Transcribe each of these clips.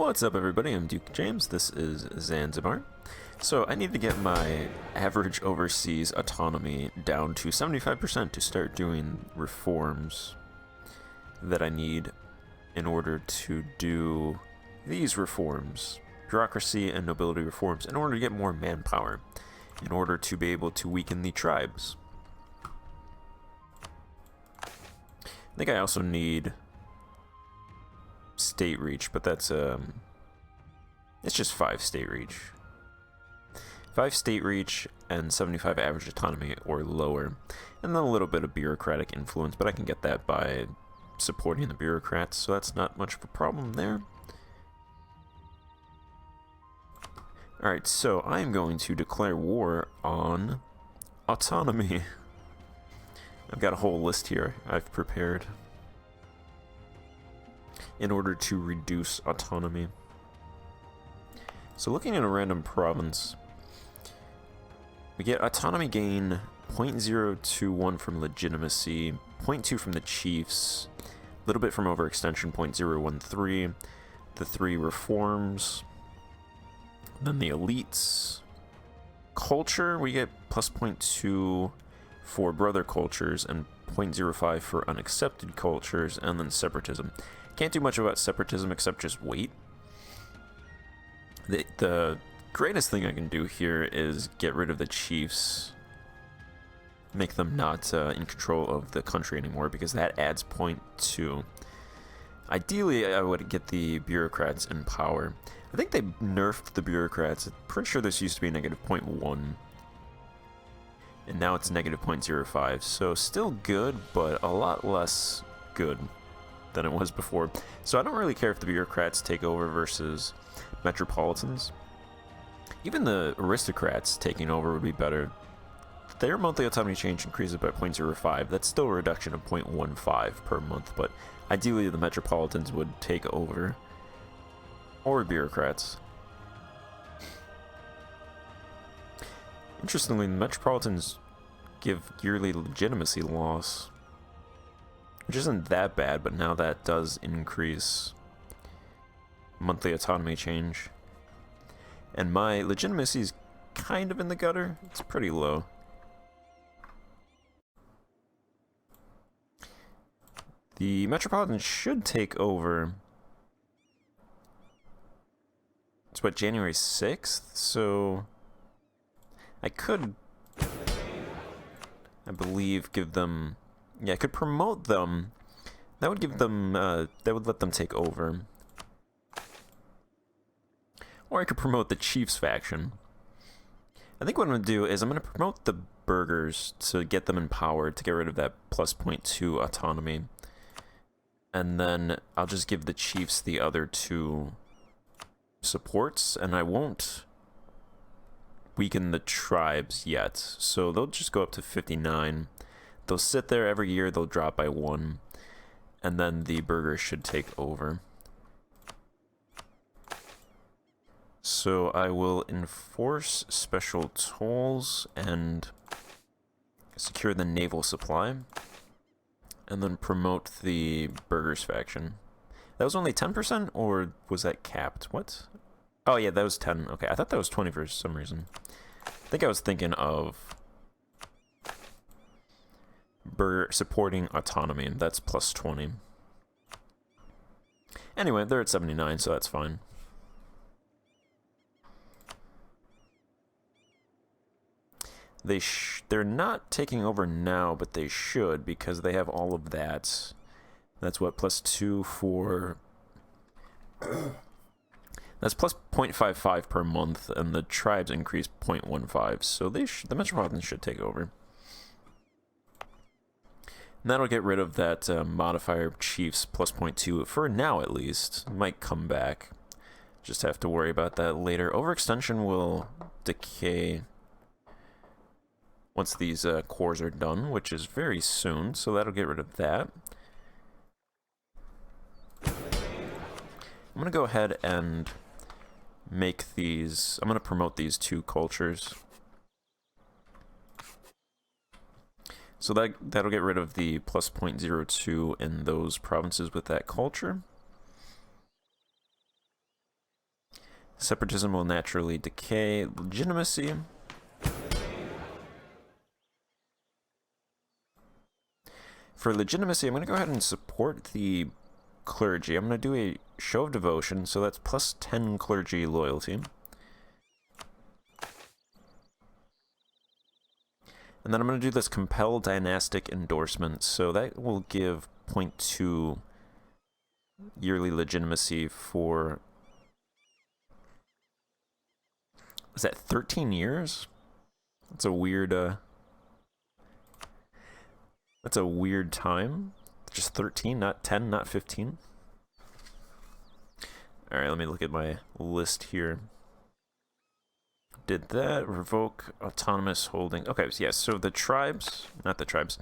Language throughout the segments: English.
What's up, everybody? I'm Duke James. This is Zanzibar. So I need to get my average overseas autonomy down to 75% to start doing reforms that I need in order to do these reforms. Bureaucracy and nobility reforms in order to get more manpower, in order to be able to weaken the tribes. I think I also need state reach, but that's it's just 5 state reach. 5 state reach and 75 average autonomy or lower, and then a little bit of bureaucratic influence, but I can get that by supporting the bureaucrats, so that's not much of a problem there. Alright, so I'm going to declare war on autonomy. I've got a whole list here I've prepared in order to reduce autonomy. So looking at a random province, we get autonomy gain 0.021 from legitimacy, 0.2 from the chiefs, a little bit from overextension, 0.013, the 3 reforms, then the elites. Culture, we get plus 0.2 for brother cultures and 0.05 for unaccepted cultures, and then separatism. Can't do much about separatism except just wait. The greatest thing I can do here is get rid of the chiefs, make them not in control of the country anymore, because that adds 0.2. Ideally, I would get the bureaucrats in power. I think they nerfed the bureaucrats. I'm pretty sure this used to be negative 0.1. And now it's negative 0.05. So still good, but a lot less good than it was before. So I don't really care if the bureaucrats take over versus metropolitans. Even the aristocrats taking over would be better. Their monthly autonomy change increases by 0.05. That's still a reduction of 0.15 per month, but ideally the metropolitans would take over. Or bureaucrats. Interestingly, the metropolitans give yearly legitimacy loss, which isn't that bad, but now that does increase monthly autonomy change. And my legitimacy is kind of in the gutter. It's pretty low. The metropolitans should take over. It's what, January 6th? So I could, I believe, give them, yeah, I could promote them. That would give them, that would let them take over. Or I could promote the Chiefs faction. I think what I'm going to do is I'm going to promote the burghers to get them empowered, to get rid of that plus 0.2 autonomy. And then I'll just give the Chiefs the other 2 supports, and I won't weaken the tribes yet. So they'll just go up to 59. They'll sit there every year, they'll drop by 1. And then the burghers should take over. So I will enforce special tolls and secure the naval supply, and then promote the burghers faction. That was only 10%, or was that capped? What? Oh yeah, that was 10. Okay, I thought that was 20 for some reason. I think I was thinking of supporting autonomy, and that's plus 20. Anyway, they're at 79, so that's fine. They're not taking over now, but they should, because they have all of that. That's what, plus 2 for... That's plus 0.55 per month, and the tribes increase 0.15, so the metropolitans should take over. And that'll get rid of that modifier chiefs plus 0.2, for now at least. It might come back. Just have to worry about that later. Overextension will decay once these cores are done, which is very soon, so that'll get rid of that. I'm going to go ahead and make these, I'm going to promote these 2 cultures. So that'll get rid of the plus 0.02 in those provinces with that culture. Separatism will naturally decay. Legitimacy. For legitimacy, I'm going to go ahead and support the clergy. I'm going to do a show of devotion, so that's plus 10 clergy loyalty. And then I'm going to do this compel dynastic endorsement, so that will give 0.2 yearly legitimacy for... Is that 13 years? That's a weird, that's a weird time. Just 13, not 10, not 15. Alright, let me look at my list here. Did that. Revoke autonomous holding. Okay, so yeah, so the tribes, not the tribes.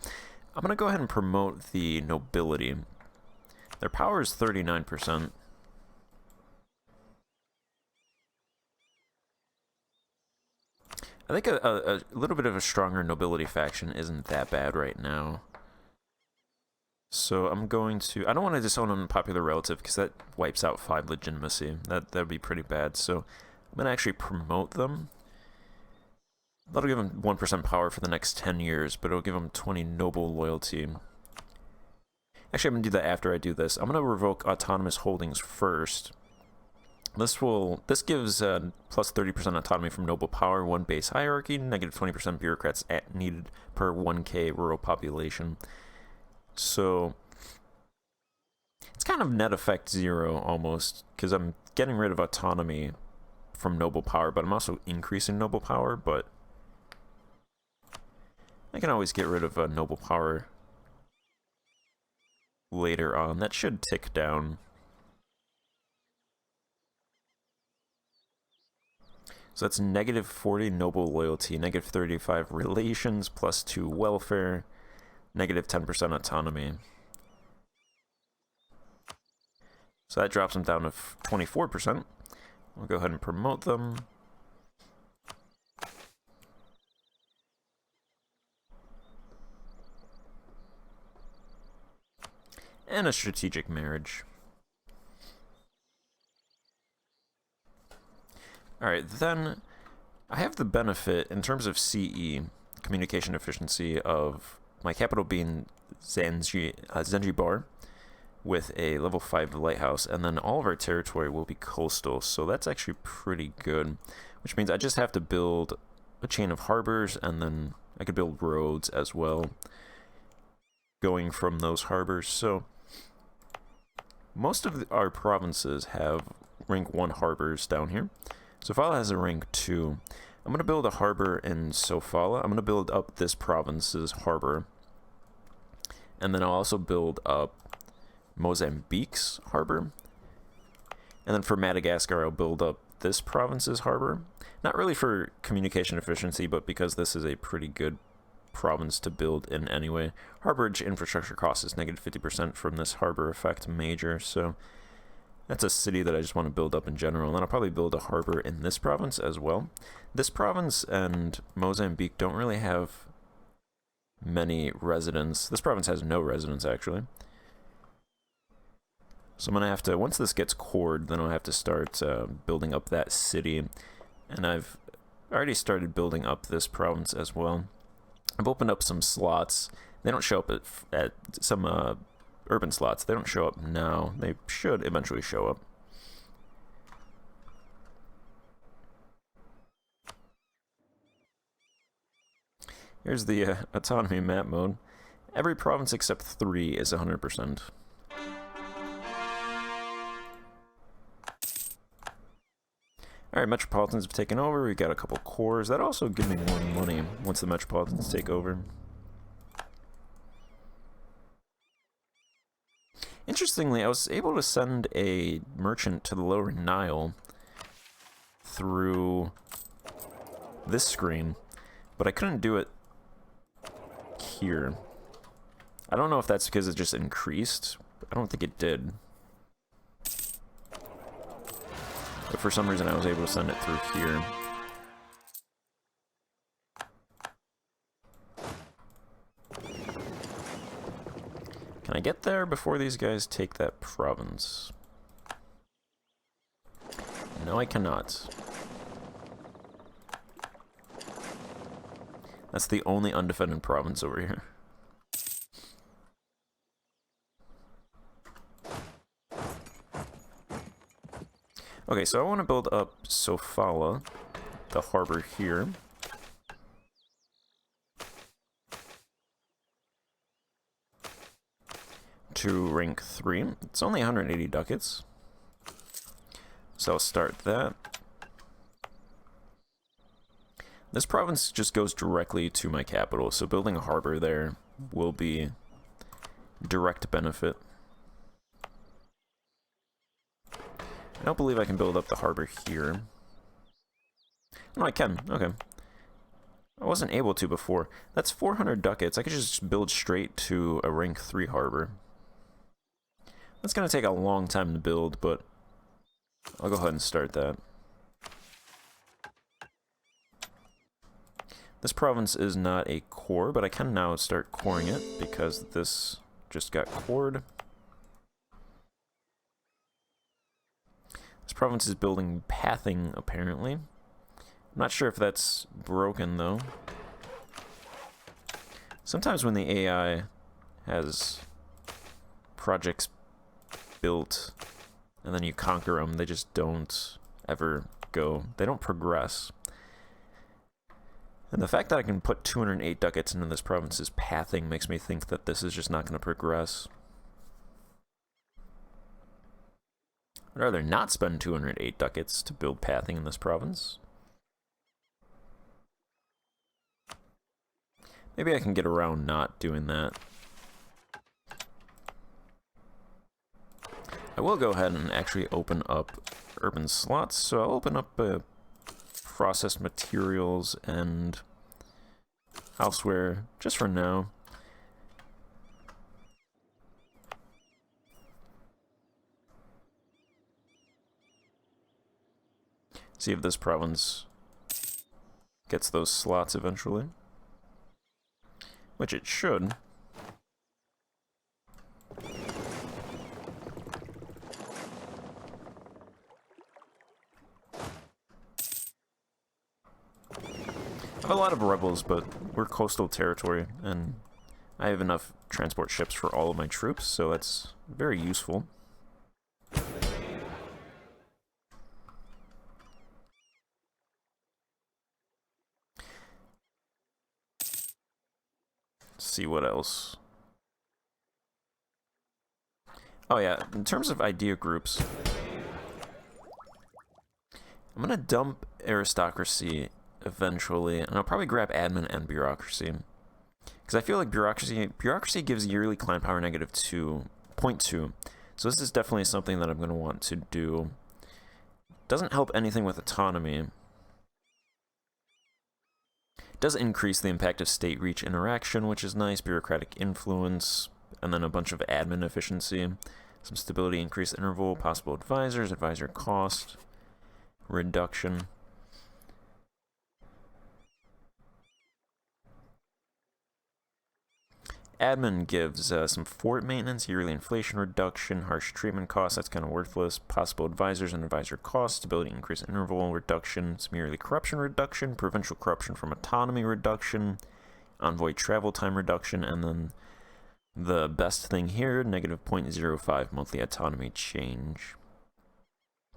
I'm going to go ahead and promote the nobility. Their power is 39%. I think a little bit of a stronger nobility faction isn't that bad right now. So I'm going to... I don't want to disown an unpopular relative because that wipes out 5 legitimacy. That would be pretty bad. So I'm going to actually promote them. That'll give them 1% power for the next 10 years, but it'll give them 20 noble loyalty. Actually, I'm going to do that after I do this. I'm going to revoke autonomous holdings first. This gives plus 30% autonomy from noble power, 1 base hierarchy, negative 20% bureaucrats needed per 1k rural population. So it's kind of net effect 0 almost, because I'm getting rid of autonomy from noble power, but I'm also increasing noble power, but I can always get rid of noble power later on. That should tick down. So that's negative 40 noble loyalty, negative 35 relations, plus 2 welfare, negative 10% autonomy. So that drops them down to 24%. We'll go ahead and promote them. And a strategic marriage. Alright, then I have the benefit, in terms of CE, communication efficiency, of my capital being Zanzibar, with a level 5 lighthouse, and then all of our territory will be coastal, so that's actually pretty good, which means I just have to build a chain of harbors, and then I could build roads as well, going from those harbors. So most of our provinces have rank 1 harbors down here. Sofala has a rank 2. I'm going to build a harbor in Sofala. I'm going to build up this province's harbor. And then I'll also build up Mozambique's harbor. And then for Madagascar, I'll build up this province's harbor. Not really for communication efficiency, but because this is a pretty good province to build in anyway. Harborage infrastructure cost is negative 50% from this harbor effect major, so that's a city that I just want to build up in general. And then I'll probably build a harbor in this province as well. This province and Mozambique don't really have many residents. This province has no residents, actually. So I'm going to have to, once this gets cored, then I'll have to start building up that city. And I've already started building up this province as well. I've opened up some slots. They don't show up at some urban slots. They don't show up now. They should eventually show up. Here's the autonomy map mode. Every province except 3 is 100%. Alright, Metropolitans have taken over. We've got a couple cores. That also gives me more money once the Metropolitans take over. Interestingly, I was able to send a merchant to the Lower Nile through this screen, but I couldn't do it here. I don't know if that's because it just increased. I don't think it did. But for some reason I was able to send it through here. Can I get there before these guys take that province? No, I cannot. That's the only undefended province over here. Okay, so I want to build up Sofala, the harbor here. To rank 3. It's only 180 ducats. So I'll start that. This province just goes directly to my capital, so building a harbor there will be direct benefit. I don't believe I can build up the harbor here. No, I can. Okay. I wasn't able to before. That's 400 ducats. I could just build straight to a rank 3 harbor. That's going to take a long time to build, but I'll go ahead and start that. This province is not a core, but I can now start coring it because this just got cored. This province is building pathing, apparently. I'm not sure if that's broken, though. Sometimes when the AI has projects built and then you conquer them, they just don't ever go. They don't progress. And the fact that I can put 208 ducats into this province's pathing makes me think that this is just not going to progress. I'd rather not spend 208 ducats to build pathing in this province. Maybe I can get around not doing that. I will go ahead and actually open up urban slots, so I'll open up processed materials and houseware just for now. See if this province gets those slots eventually, which it should. I have a lot of rebels, but we're coastal territory, and I have enough transport ships for all of my troops, so that's very useful. Let's see what else. Oh yeah, in terms of idea groups, I'm gonna dump aristocracy eventually, and I'll probably grab admin and bureaucracy, because I feel like bureaucracy gives yearly clan power negative 2.2, so this is definitely something that I'm going to want to do. Doesn't help anything with autonomy. It does increase the impact of state reach interaction, which is nice, bureaucratic influence, and then a bunch of admin efficiency, some stability, increased interval, possible advisors, advisor cost, reduction. Admin gives some fort maintenance, yearly inflation reduction, harsh treatment costs, that's kind of worthless, possible advisors and advisor costs, stability, increased interval reduction, some yearly corruption reduction, provincial corruption from autonomy reduction, envoy travel time reduction, and then the best thing here, negative 0.05 monthly autonomy change.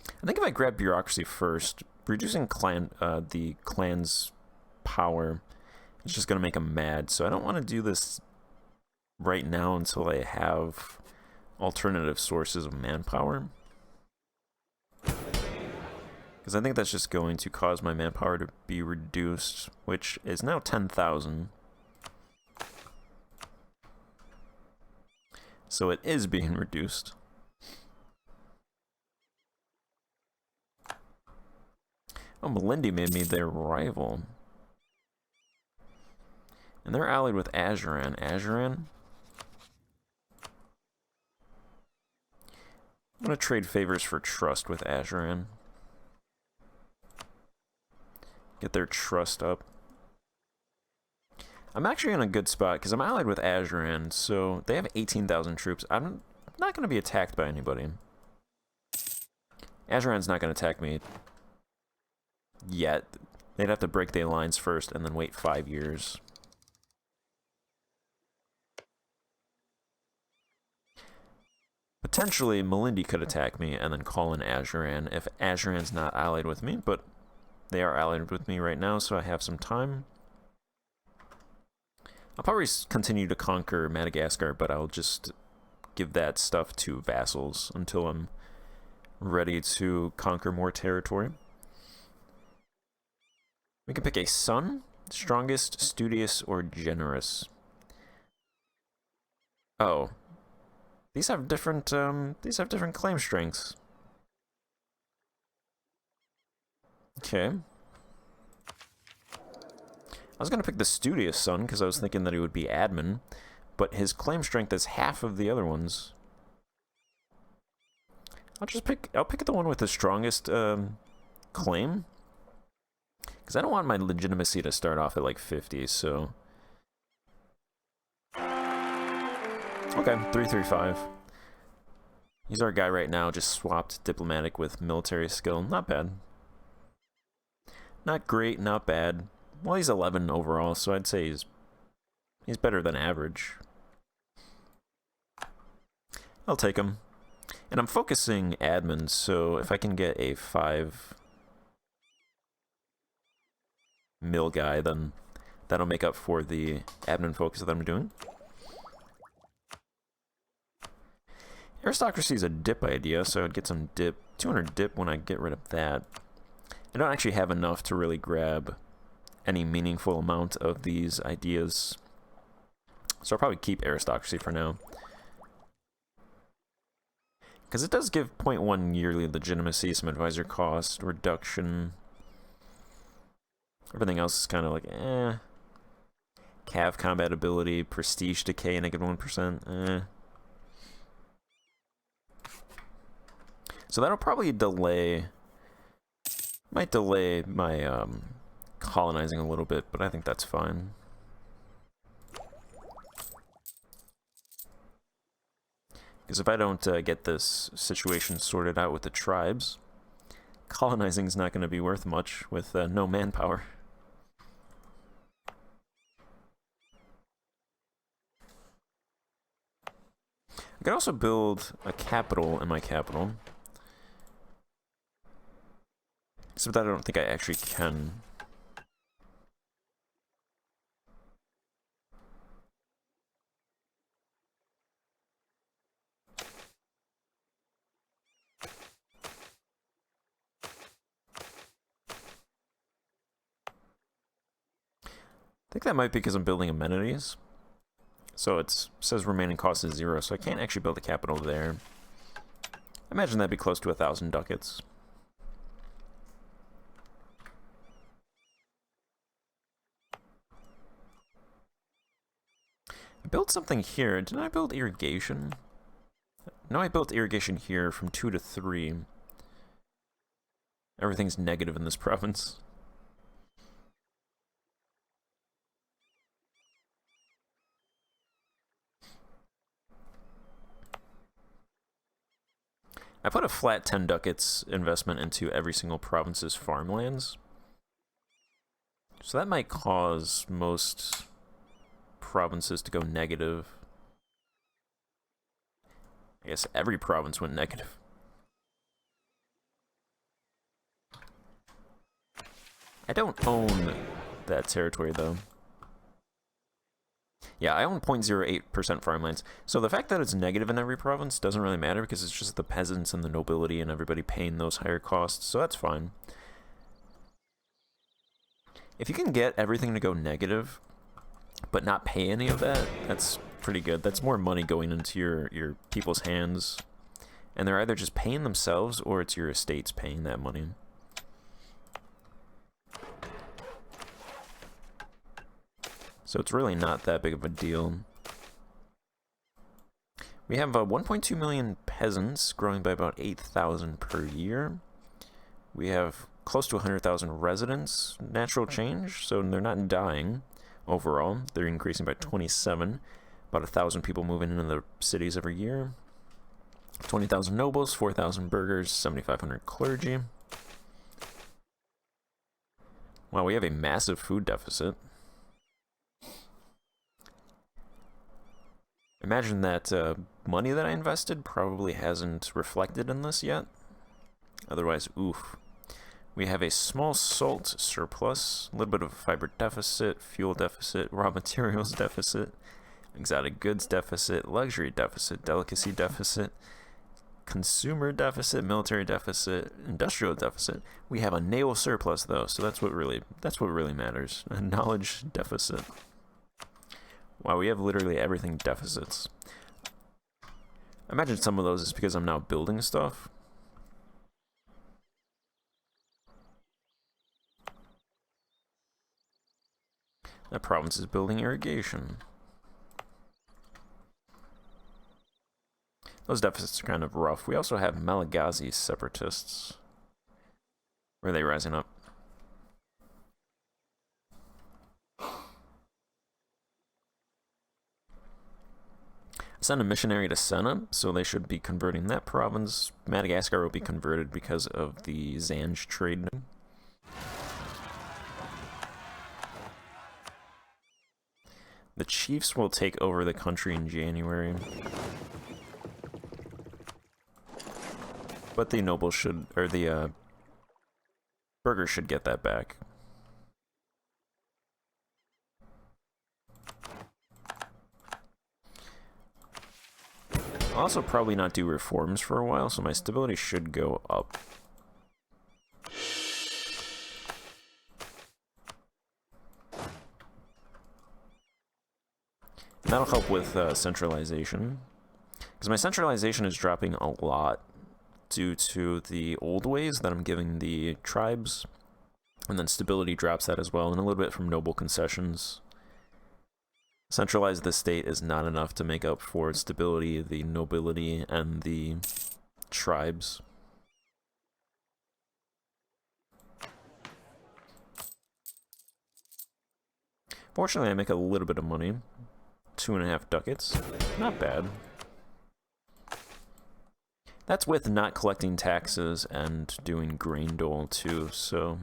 I think if I grab bureaucracy first, reducing the clan's power is just going to make them mad, so I don't want to do this right now until I have alternative sources of manpower, because I think that's just going to cause my manpower to be reduced, which is now 10,000. So it is being reduced. Oh, Melindi made me their rival. And they're allied with Azuran. Azuran? I'm going to trade favors for trust with Azuran. Get their trust up. I'm actually in a good spot because I'm allied with Azuran, so they have 18,000 troops. I'm not going to be attacked by anybody. Azuran's not going to attack me yet. They'd have to break the alliance first and then wait 5 years. Potentially, Malindi could attack me and then call in Azuran if Azuran's not allied with me, but they are allied with me right now, so I have some time. I'll probably continue to conquer Madagascar, but I'll just give that stuff to vassals until I'm ready to conquer more territory. We can pick a son, strongest, studious, or generous. Oh. These have different claim strengths. Okay. I was gonna pick the studious son because I was thinking that he would be admin, but his claim strength is half of the other ones. I'll pick the one with the strongest claim, because I don't want my legitimacy to start off at like 50. So okay, 335. He's our guy right now. Just swapped diplomatic with military skill. Not bad. Not great. Not bad. Well, he's 11 overall, so I'd say he's better than average. I'll take him. And I'm focusing admin, so if I can get a 5 mil guy, then that'll make up for the admin focus that I'm doing. Aristocracy is a dip idea, so I'd get some dip. 200 dip when I get rid of that. I don't actually have enough to really grab any meaningful amount of these ideas, so I'll probably keep aristocracy for now. Because it does give 0.1 yearly legitimacy, some advisor cost, reduction. Everything else is kind of like, eh. Cav combat ability, prestige decay, -1%, eh. So that'll probably delay, might delay my colonizing a little bit, but I think that's fine. Because if I don't get this situation sorted out with the tribes, colonizing is not going to be worth much with no manpower. I could also build a capital in my capital. Except I don't think I actually can. I think that might be because I'm building amenities. So it says remaining cost is 0, so I can't actually build a capital there. I imagine that'd be close to 1,000 ducats. I built something here. Didn't I build irrigation? No, I built irrigation here from 2 to 3. Everything's negative in this province. I put a flat 10 ducats investment into every single province's farmlands. So that might cause most provinces to go negative. I guess every province went negative. I don't own that territory, though. Yeah, I own 0.08% farmlands. So the fact that it's negative in every province doesn't really matter because it's just the peasants and the nobility and everybody paying those higher costs, so that's fine. If you can get everything to go negative, but not pay any of that, that's pretty good. That's more money going into your people's hands. And they're either just paying themselves or it's your estates paying that money. So it's really not that big of a deal. We have 1.2 million peasants, growing by about 8,000 per year. We have close to 100,000 residents. Natural change, so they're not dying overall. They're increasing by 27. About 1,000 people moving into the cities every year. 20,000 nobles, 4,000 burghers, 7,500 clergy. Wow, we have a massive food deficit. Imagine that money that I invested probably hasn't reflected in this yet. Otherwise, oof. We have a small salt surplus, a little bit of a fiber deficit, fuel deficit, raw materials deficit, exotic goods deficit, luxury deficit, delicacy deficit, consumer deficit, military deficit, industrial deficit. We have a naval surplus though, so that's what really matters. A knowledge deficit. Wow, we have literally everything deficits. I imagine some of those is because I'm now building stuff. That province is building irrigation. Those deficits are kind of rough. We also have Malagasy separatists. Where are they rising up? Send a missionary to Senna, so they should be converting that province. Madagascar will be converted because of the Zanj trade. The chiefs will take over the country in January. But the nobles should, or the burghers should get that back. I'll also probably not do reforms for a while, so my stability should go up. That'll help with centralization. Because my centralization is dropping a lot due to the old ways that I'm giving the tribes. And then stability drops that as well, and a little bit from noble concessions. Centralize the state is not enough to make up for stability, the nobility, and the tribes. Fortunately, I make a little bit of money. 2.5 ducats. Not bad. That's with not collecting taxes and doing grain dole too, so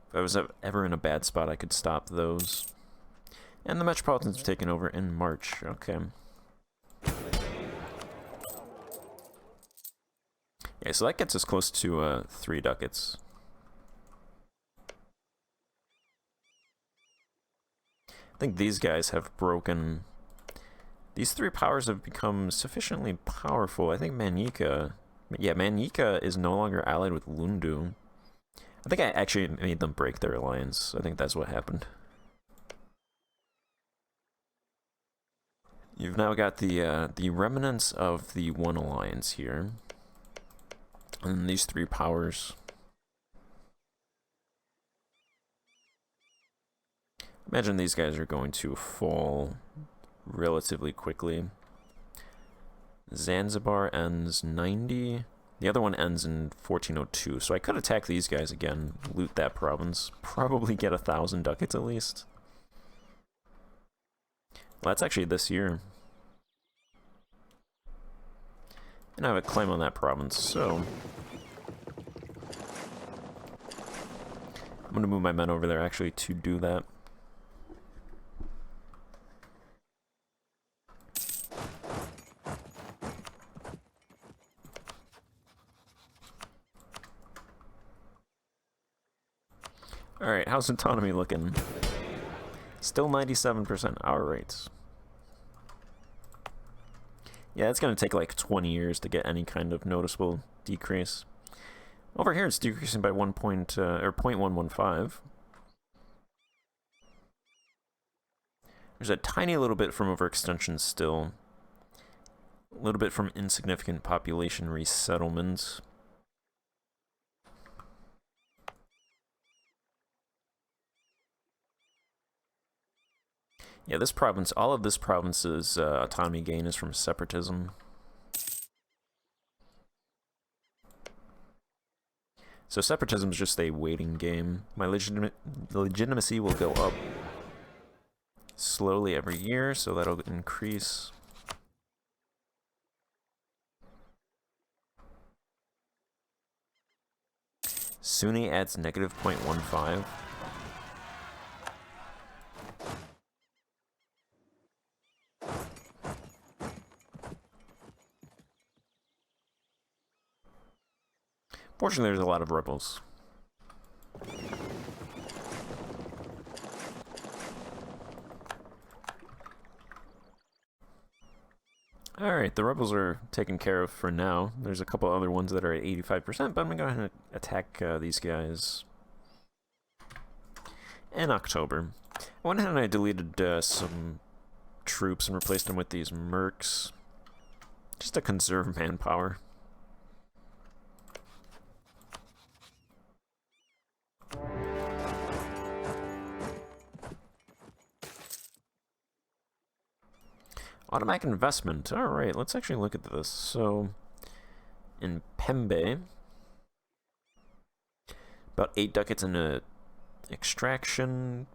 if I was ever in a bad spot, I could stop those. And the Metropolitans have taken over in March. Okay. Yeah, so that gets us close to 3 ducats. I think these guys have broken... These 3 powers have become sufficiently powerful. I think Manika... Yeah, Manika is no longer allied with Lundu. I think I actually made them break their alliance. I think that's what happened. You've now got the remnants of the one alliance here. And these 3 powers. Imagine these guys are going to fall relatively quickly. Zanzibar ends 90. The other one ends in 1402. So I could attack these guys again, loot that province, probably get 1,000 ducats at least. Well, that's actually this year. And I have a claim on that province, so I'm going to move my men over there actually to do that. Alright, how's autonomy looking? Still 97%. Alright. Yeah, it's going to take like 20 years to get any kind of noticeable decrease. Over here it's decreasing by 0.115. There's a tiny little bit from overextension still. A little bit from insignificant population resettlement. Yeah, this province, all of this province's autonomy gain is from separatism. So separatism is just a waiting game. My legitimacy will go up slowly every year, so that'll increase. Sunni adds negative 0.15. Fortunately, there's a lot of rebels. Alright, the rebels are taken care of for now. There's a couple other ones that are at 85%, but I'm going to go ahead and attack these guys in October. I went ahead and I deleted some troops and replaced them with these mercs, just to conserve manpower. Automatic investment. Alright, let's actually look at this. So, in Pembe, about 8 ducats into extraction,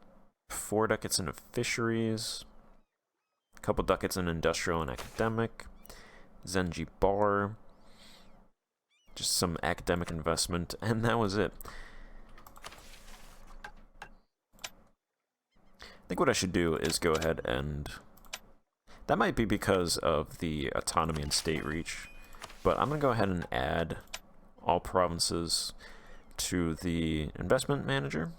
4 ducats into fisheries, a couple ducats in industrial and academic, Zanzibar, just some academic investment, and that was it. I think what I should do is go ahead and... That might be because of the autonomy and state reach, but I'm going to go ahead and add all provinces to the investment manager.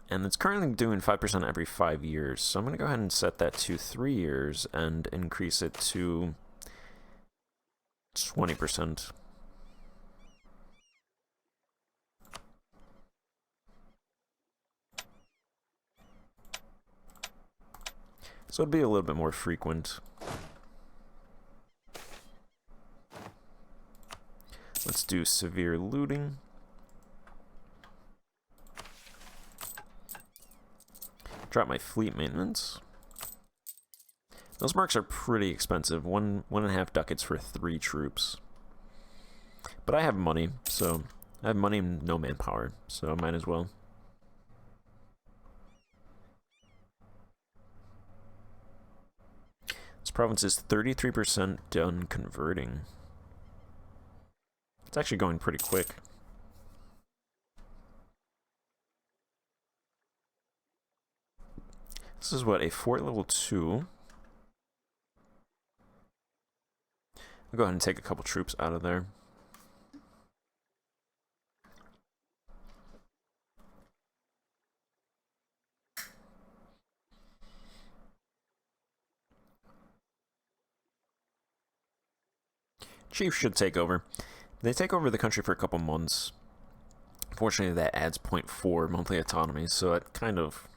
And it's currently doing 5% every 5 years, so I'm going to go ahead and set that to 3 years and increase it to 20%. So it'd be a little bit more frequent. Let's do severe looting. Drop my fleet maintenance. Those marks are pretty expensive. 1.5 ducats for 3 troops. But I have money, so I have money and no manpower, so I might as well. This province is 33% done converting. It's actually going pretty quick. This is what, a fort level 2. I'll go ahead and take a couple troops out of there. Chiefs should take over. They take over the country for a couple months. Fortunately, that adds 0.4 monthly autonomy, so it kind of...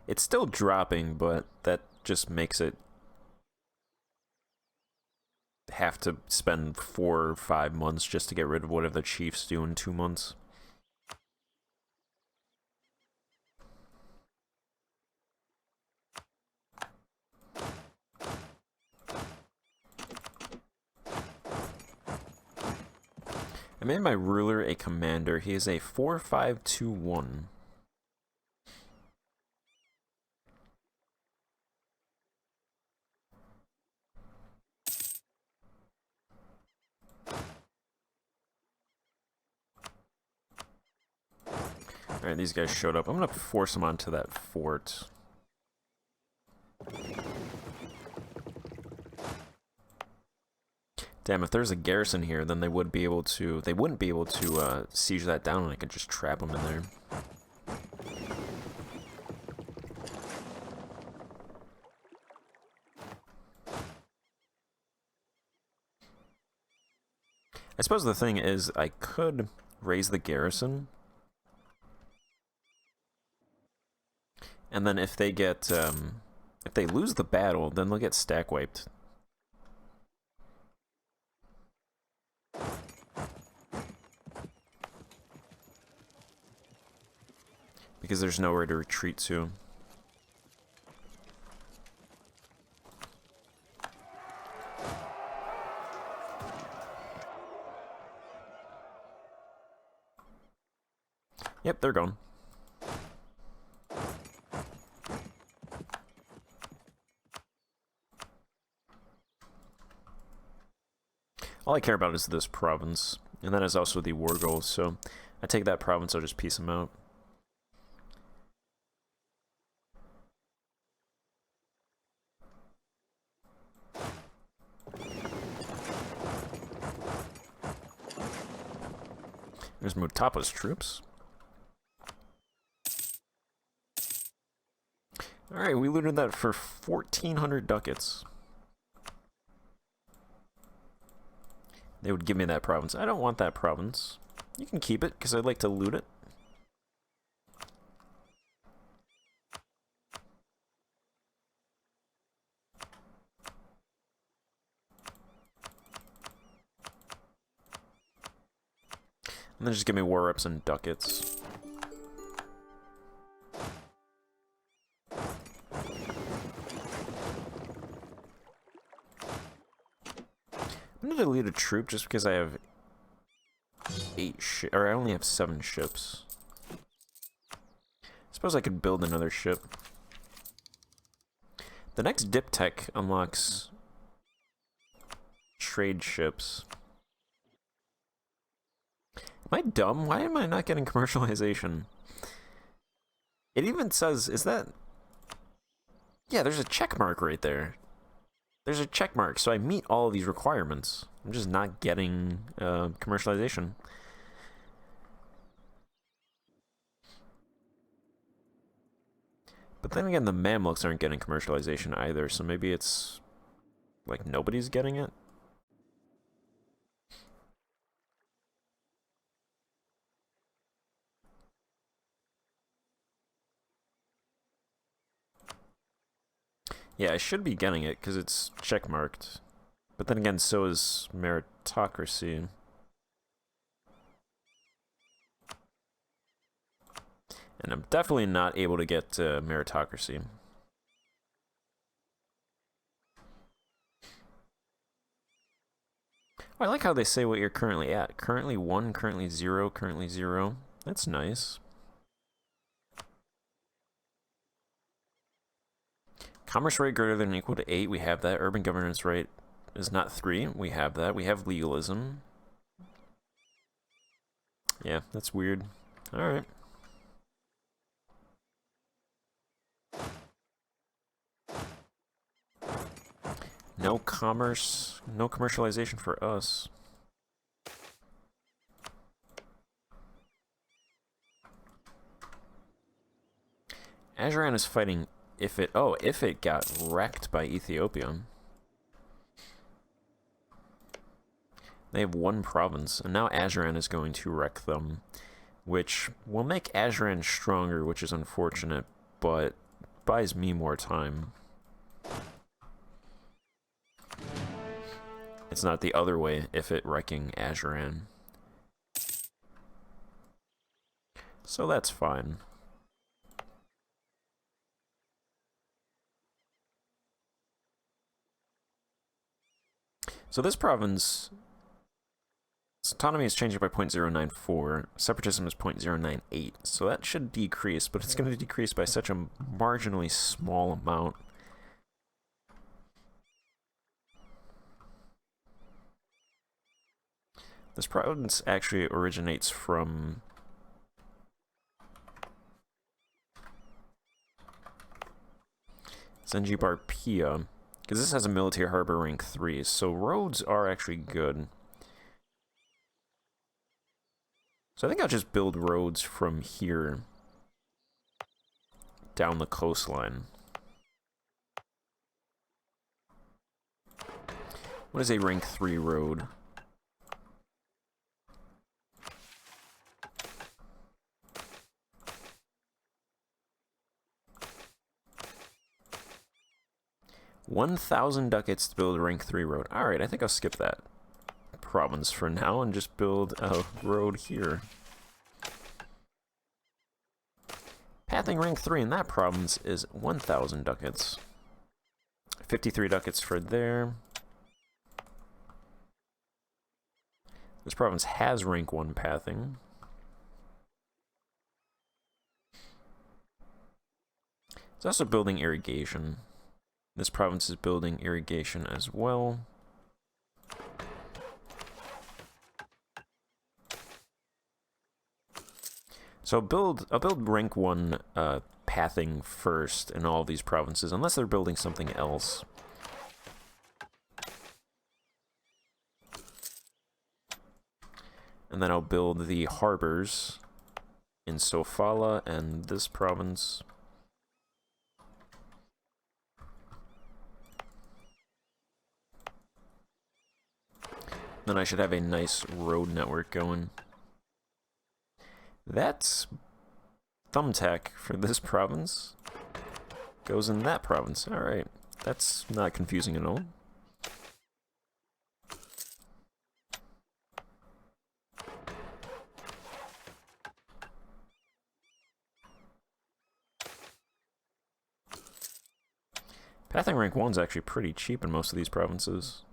It's still dropping, but that just makes it have to spend 4 or 5 months just to get rid of whatever the chiefs do in 2 months. I made my ruler a commander. He is a 4-5-2-1. Alright, these guys showed up. I'm gonna force them onto that fort. Damn, if there's a garrison here, then they wouldn't be able to siege that down, and I could just trap them in there. I suppose the thing is, I could raise the garrison, and then if they get, if they lose the battle, then they'll get stack wiped. Because there's nowhere to retreat to. Yep, they're gone. All I care about is this province, and that is also the war goal, so I take that province, I'll just piece them out. There's Mutapa's troops. Alright, we looted that for 1,400 ducats. They would give me that province. I don't want that province. You can keep it, because I'd like to loot it. And then just give me war reps and ducats. I'm gonna delete a troop just because I have 8 ships, or I only have 7 ships. Suppose I could build another ship. The next dip tech unlocks trade ships. Am I dumb? Why am I not getting commercialization? It even says, is that... Yeah, there's a check mark right there. There's a check mark, so I meet all of these requirements. I'm just not getting commercialization. But then again, the Mamluks aren't getting commercialization either, so maybe it's... like, nobody's getting it? Yeah, I should be getting it, because it's checkmarked. But then again, so is meritocracy. And I'm definitely not able to get meritocracy. Oh, I like how they say what you're currently at. Currently 1, currently 0, currently 0. That's nice. Commerce rate greater than or equal to 8, we have that. Urban governance rate is not 3, we have that. We have legalism. Yeah, that's weird. Alright. No commerce, no commercialization for us. Ajuran is fighting if it got wrecked by Ethiopia. They have 1 province, and now Ajuran is going to wreck them, which will make Ajuran stronger, which is unfortunate, but buys me more time. It's not the other way, if it wrecking Ajuran. So that's fine. So this province, its autonomy is changing by 0.094, separatism is 0.098, so that should decrease, but it's going to decrease by such a marginally small amount. This province actually originates from Zanzibar, because this has a military harbor rank 3, so roads are actually good. So I think I'll just build roads from here down the coastline. What is a rank 3 road? $1,000 ducats to build a rank 3 road. Alright, I think I'll skip that province for now and just build a road here. Pathing rank 3 in that province is 1,000 ducats. 53 ducats for there. This province has rank 1 pathing. It's also building irrigation. This province is building irrigation as well. So I'll build rank 1 pathing first in all of these provinces, unless they're building something else. And then I'll build the harbors in Sofala and this province. Then I should have a nice road network going. That's thumbtack for this province. Goes in that province. Alright. That's not confusing at all. Pathing rank 1's actually pretty cheap in most of these provinces.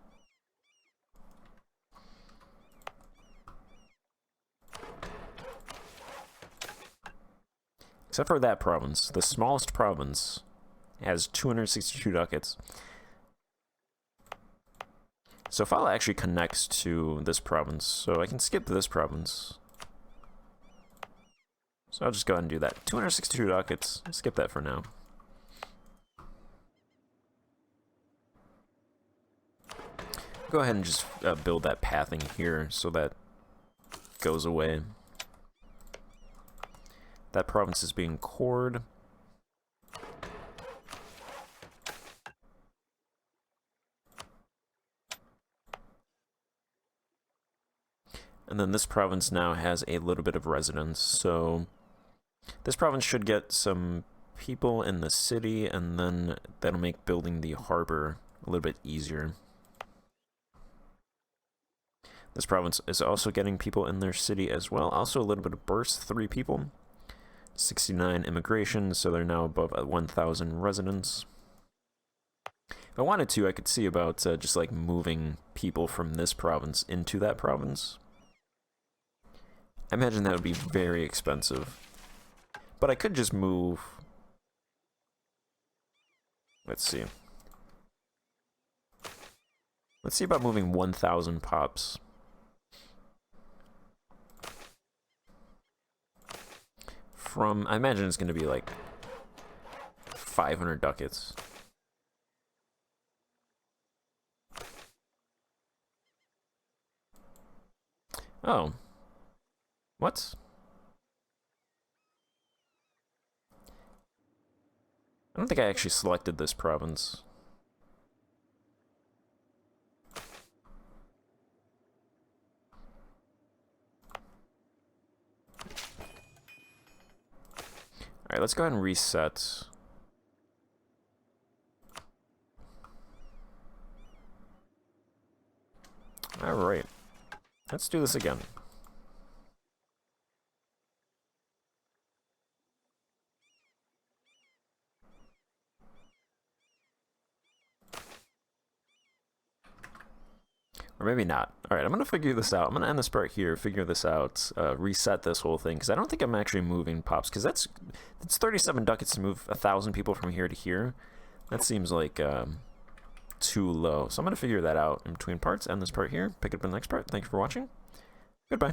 Except for that province. The smallest province has 262 ducats. Sofala actually connects to this province, so I can skip this province. So I'll just go ahead and do that. 262 ducats. Skip that for now. Go ahead and just build that pathing here so that goes away. That province is being cored. And then this province now has a little bit of residents, so this province should get some people in the city, and then that'll make building the harbor a little bit easier. This province is also getting people in their city as well. Also a little bit of burst, 3 people. 69 immigration, so they're now above 1,000 residents. If I wanted to, I could see about just like moving people from this province into that province. I imagine that would be very expensive. But I could just move... Let's see. Let's see about moving 1,000 pops. From, I imagine it's going to be like 500 ducats. Oh. What? I don't think I actually selected this province. Alright, let's go ahead and reset. Alright. Let's do this again. Or maybe not. Alright, I'm going to figure this out. I'm going to end this part here, figure this out, reset this whole thing, because I don't think I'm actually moving pops, because that's 37 ducats to move 1,000 people from here to here. That seems like too low. So I'm going to figure that out in between parts, end this part here, pick it up in the next part. Thank you for watching. Goodbye.